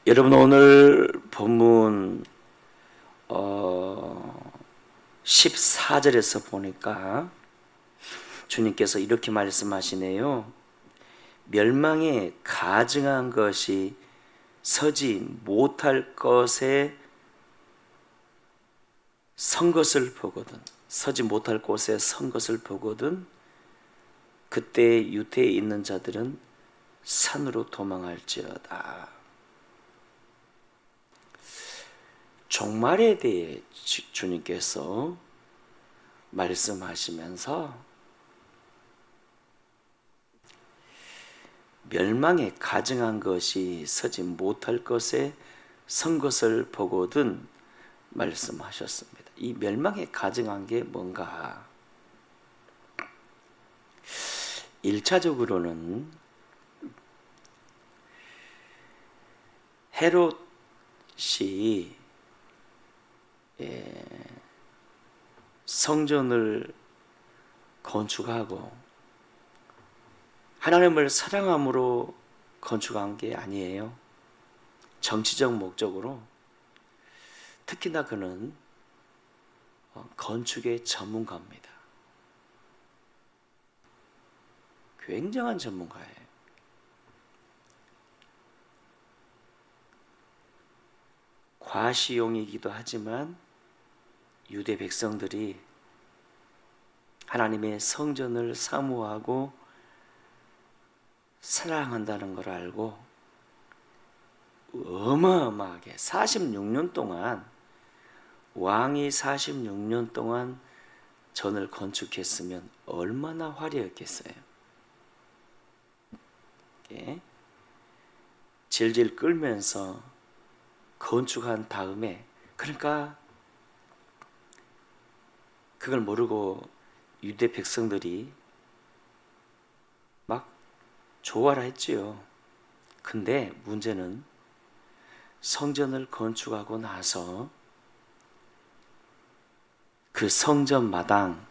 여러분 오늘 본문 14절에서 보니까 주님께서 이렇게 말씀하시네요. 멸망에 가증한 것이 서지 못할 것에 선 것을 보거든, 서지 못할 곳에 선 것을 보거든 그때 유태에 있는 자들은 산으로 도망할지어다. 종말에 대해 주님께서 말씀하시면서 멸망에 가증한 것이 서지 못할 것에 선 것을 보거든 말씀하셨습니다. 이 멸망에 가증한 게 뭔가? 1차적으로는 헤롯이 성전을 건축하고 하나님을 사랑함으로 건축한 게 아니에요. 정치적 목적으로. 특히나 그는 건축의 전문가입니다. 굉장한 전문가예요. 과시용이기도 하지만 유대 백성들이 하나님의 성전을 사모하고 사랑한다는 걸 알고 어마어마하게 46년 동안, 왕이 46년 동안 전을 건축했으면 얼마나 화려했겠어요. 질질 끌면서 건축한 다음에, 그러니까 그걸 모르고 유대 백성들이 막 좋아라 했지요. 근데 문제는 성전을 건축하고 나서 그 성전 마당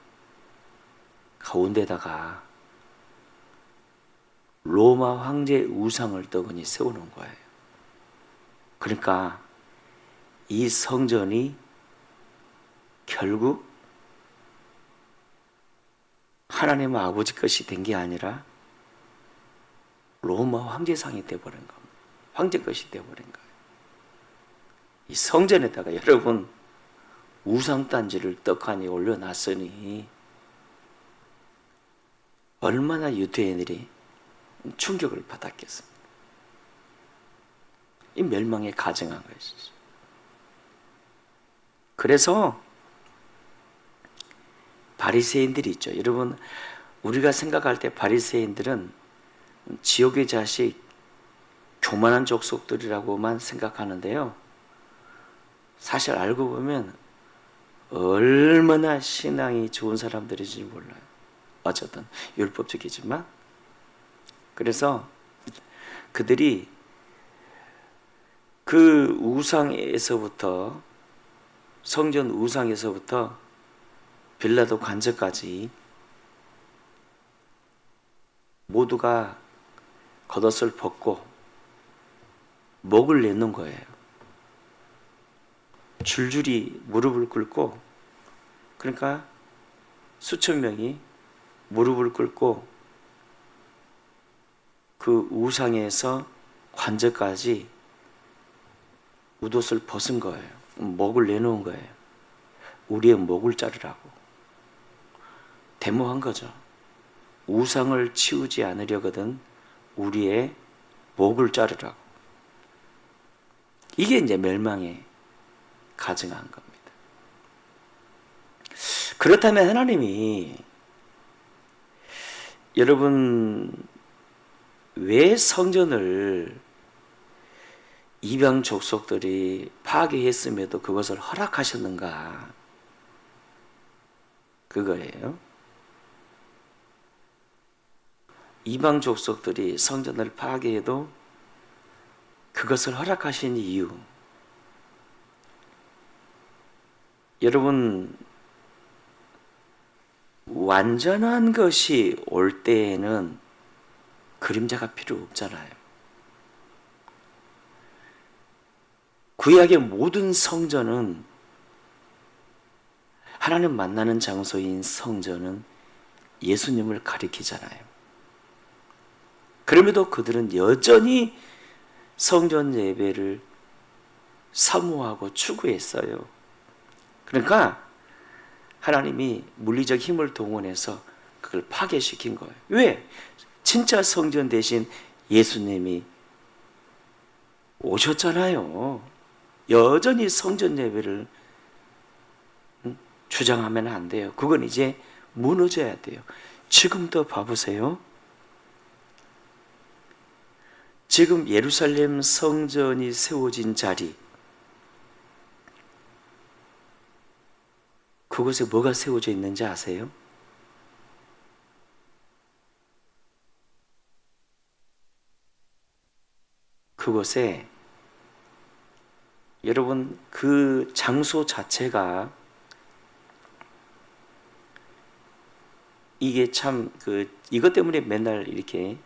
가운데다가 로마 황제의 우상을 떡하니 세우는 거예요. 그러니까 이 성전이 결국 하나님 아버지 것이 된 게 아니라 로마 황제상이 되어버린 겁니다. 황제 것이 되어버린 거예요. 이 성전에다가 여러분 우상단지를 떡하니 올려놨으니 얼마나 유대인들이 충격을 받았겠습니까? 이 멸망에 가증한 것이죠. 그래서 바리새인들이 있죠. 여러분, 우리가 생각할 때 바리새인들은 지옥의 자식, 교만한 족속들이라고만 생각하는데요. 사실 알고 보면 얼마나 신앙이 좋은 사람들인지 몰라요. 어쨌든 율법적이지만. 그래서 그들이 그 우상에서부터, 성전 우상에서부터 빌라도 관저까지 모두가 겉옷을 벗고 목을 내는 거예요. 줄줄이 무릎을 꿇고, 그러니까 수천 명이 무릎을 꿇고 그 우상에서 관저까지 웃옷을 벗은 거예요. 목을 내놓은 거예요. 우리의 목을 자르라고 데모한 거죠. 우상을 치우지 않으려거든 우리의 목을 자르라고. 이게 이제 멸망에 가증한 겁니다. 그렇다면 하나님이, 여러분, 왜 성전을 이방 족속들이 파괴했음에도 그것을 허락하셨는가? 그거예요. 이방 족속들이 성전을 파괴해도 그것을 허락하신 이유, 여러분, 완전한 것이 올 때에는 그림자가 필요 없잖아요. 구약의 모든 성전은, 하나님 만나는 장소인 성전은 예수님을 가리키잖아요. 그럼에도 그들은 여전히 성전 예배를 사모하고 추구했어요. 그러니까 하나님이 물리적 힘을 동원해서 그걸 파괴시킨 거예요. 왜? 진짜 성전 대신 예수님이 오셨잖아요. 여전히 성전 예배를 주장하면 안 돼요. 그건 이제 무너져야 돼요. 지금도 봐보세요. 지금 예루살렘 성전이 세워진 자리, 그곳에 뭐가 세워져 있는지 아세요? 그곳에, 여러분, 그 장소 자체가, 이게 참 이것 때문에 맨날 이렇게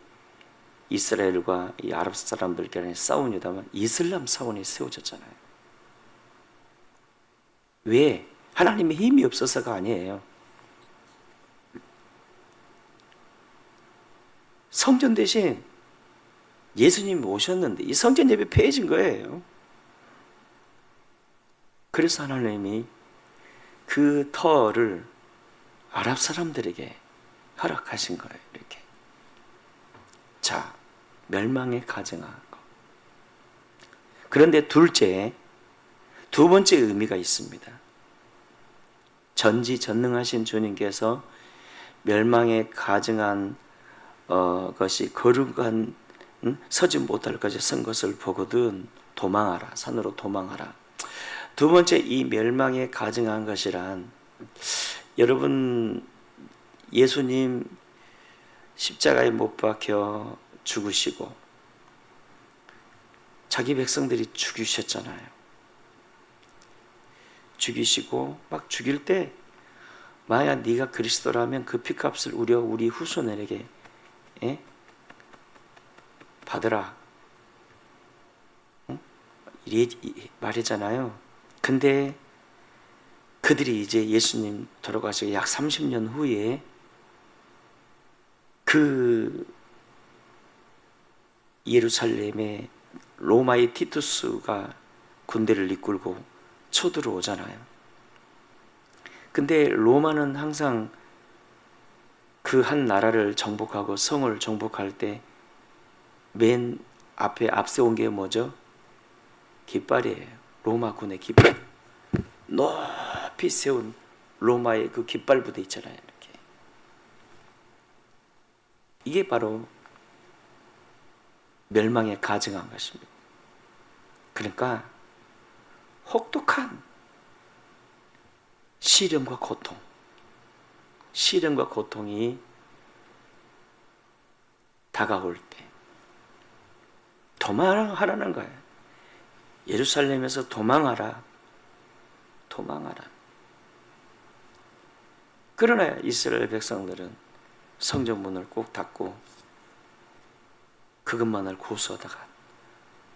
이스라엘과 이 아랍 사람들 간에 싸우냐면 이슬람 사원이 세워졌잖아요. 왜? 하나님의 힘이 없어서가 아니에요. 성전 대신 예수님이 오셨는데 이 성전 예배 폐해진 거예요. 그래서 하나님이 그 터를 아랍 사람들에게 허락하신 거예요. 이렇게. 자, 멸망에 가증한 거. 그런데 두 번째 의미가 있습니다. 전지전능하신 주님께서 멸망에 가증한 것이 거룩한 서지 못할 것이 선 것을 보거든 도망하라. 산으로 도망하라. 두 번째, 이 멸망에 가증한 것이란, 여러분, 예수님 십자가에 못 박혀 죽으시고 자기 백성들이 죽이셨잖아요. 죽이시고 막 죽일 때, 만약 네가 그리스도라면 그 피값을 우리 후손에게 받으라, 이래 말이잖아요. 근데 그들이 이제 예수님 돌아가시고 약 30년 후에 그 예루살렘에 로마의 티투스가 군대를 이끌고 쳐들어오잖아요. 근데 로마는 항상 그 한 나라를 정복하고 성을 정복할 때 맨 앞에 앞세운 게 뭐죠? 깃발이에요. 로마 군의 깃발. 높이 세운 로마의 그 깃발 부대 있잖아요. 이렇게. 이게 바로 멸망에 가증한 것입니다. 그러니까 혹독한 시련과 고통이 다가올 때 도망하라는 거예요. 예루살렘에서 도망하라. 그러나 이스라엘 백성들은 성전 문을 꼭 닫고 그것만을 고수하다가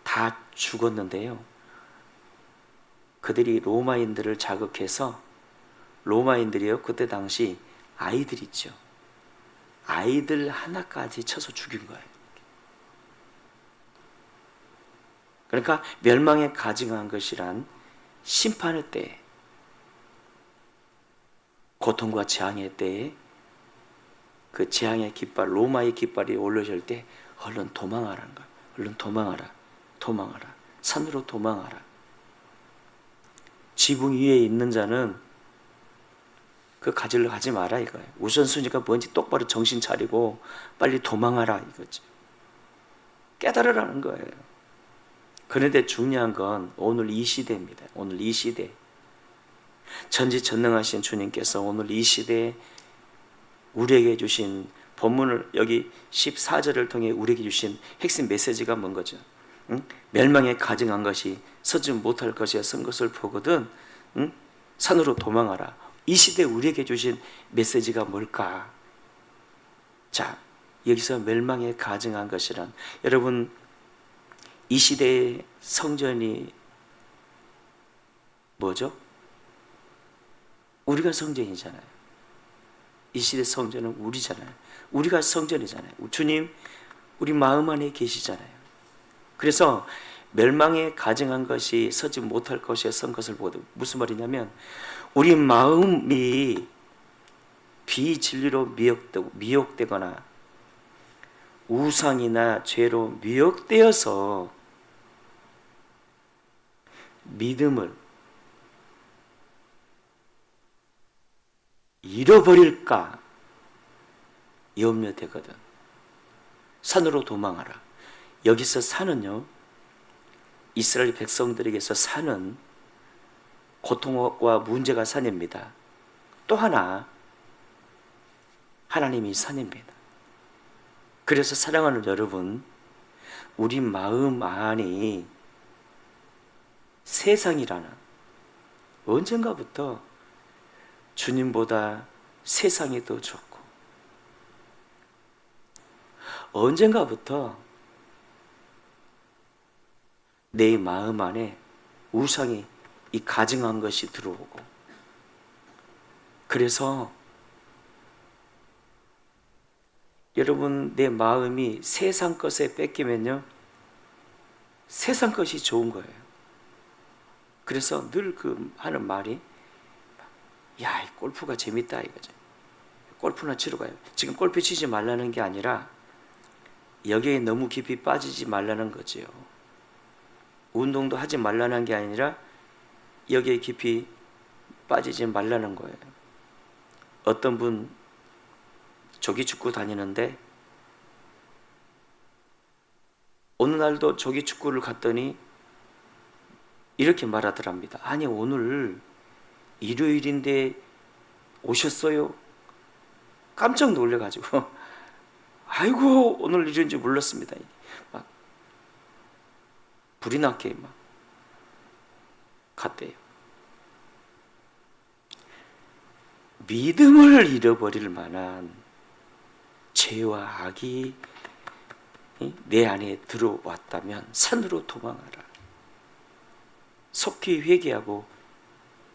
다 죽었는데요. 그들이 로마인들을 자극해서, 로마인들이요, 그때 당시 아이들 있죠. 아이들 하나까지 쳐서 죽인 거예요. 그러니까 멸망에 가증한 것이란 심판의 때에, 고통과 재앙의 때에 그 재앙의 깃발, 로마의 깃발이 올려질 때 얼른 도망하라는 거예요. 얼른 도망하라. 산으로 도망하라. 지붕 위에 있는 자는 그 가지러 가지 마라 이거예요. 우선순위가 뭔지 똑바로 정신 차리고 빨리 도망하라 이거죠. 깨달으라는 거예요. 그런데 중요한 건 오늘 이 시대입니다. 오늘 이 시대. 전지전능하신 주님께서 오늘 이 시대에 우리에게 주신 본문을, 여기 14절을 통해 우리에게 주신 핵심 메시지가 뭔 거죠? 멸망에 가증한 것이 서지 못할 것이야 선 것을 보거든 산으로 도망하라. 이 시대에 우리에게 주신 메시지가 뭘까? 자, 여기서 멸망에 가증한 것이란, 여러분, 이 시대의 성전이 뭐죠? 우리가 성전이잖아요. 이 시대 성전은 우리잖아요. 우리가 성전이잖아요. 주님 우리 마음 안에 계시잖아요. 그래서 멸망에 가증한 것이 서지 못할 것이여 선 것을 보고, 무슨 말이냐면 우리 마음이 비진리로 미혹되거나 우상이나 죄로 미혹되어서 믿음을 잃어버릴까 염려되거든. 산으로 도망하라. 여기서 산은요, 이스라엘 백성들에게서 산은 고통과 문제가 산입니다. 또 하나 하나님이 산입니다. 그래서 사랑하는 여러분, 우리 마음 안이 세상이라는, 언젠가부터 주님보다 세상이 더 좋고, 언젠가부터 내 마음 안에 우상이 이 가증한 것이 들어오고, 그래서 여러분 내 마음이 세상 것에 뺏기면요, 세상 것이 좋은 거예요. 그래서 늘 그 하는 말이, 야, 이 골프가 재밌다 이거죠. 골프나 치러 가요. 지금 골프 치지 말라는 게 아니라 여기에 너무 깊이 빠지지 말라는 거지요. 운동도 하지 말라는 게 아니라 여기에 깊이 빠지지 말라는 거예요. 어떤 분 조기축구 다니는데 어느 날도 조기축구를 갔더니 이렇게 말하더랍니다. 아니 오늘 일요일인데 오셨어요? 깜짝 놀래가지고 아이고 오늘 일요일인지 몰랐습니다. 막 불이 나게 막 갔대요. 믿음을 잃어버릴 만한 죄와 악이 내 안에 들어왔다면 산으로 도망하라. 속히 회개하고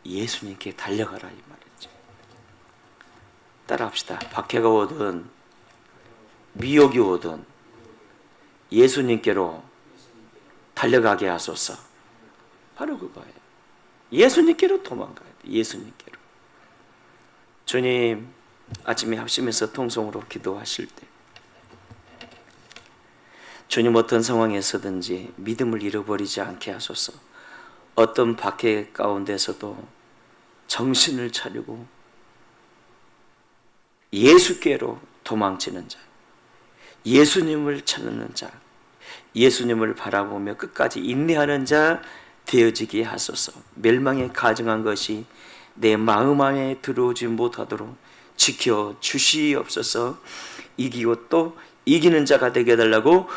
예수님께 달려가라 이 말이죠. 따라합시다. 박해가 오든 미혹이 오든 예수님께로 달려가게 하소서. 바로 그거예요. 예수님께로 도망가야 돼. 예수님께로. 주님, 아침에 합심해서 통성으로 기도하실 때 주님 어떤 상황에서든지 믿음을 잃어버리지 않게 하소서. 어떤 박해 가운데서도 정신을 차리고 예수께로 도망치는 자, 예수님을 찾는 자, 예수님을 바라보며 끝까지 인내하는 자 되어지게 하소서. 멸망에 가증한 것이 내 마음 안에 들어오지 못하도록 지켜 주시옵소서. 이기고 또 이기는 자가 되게 해달라고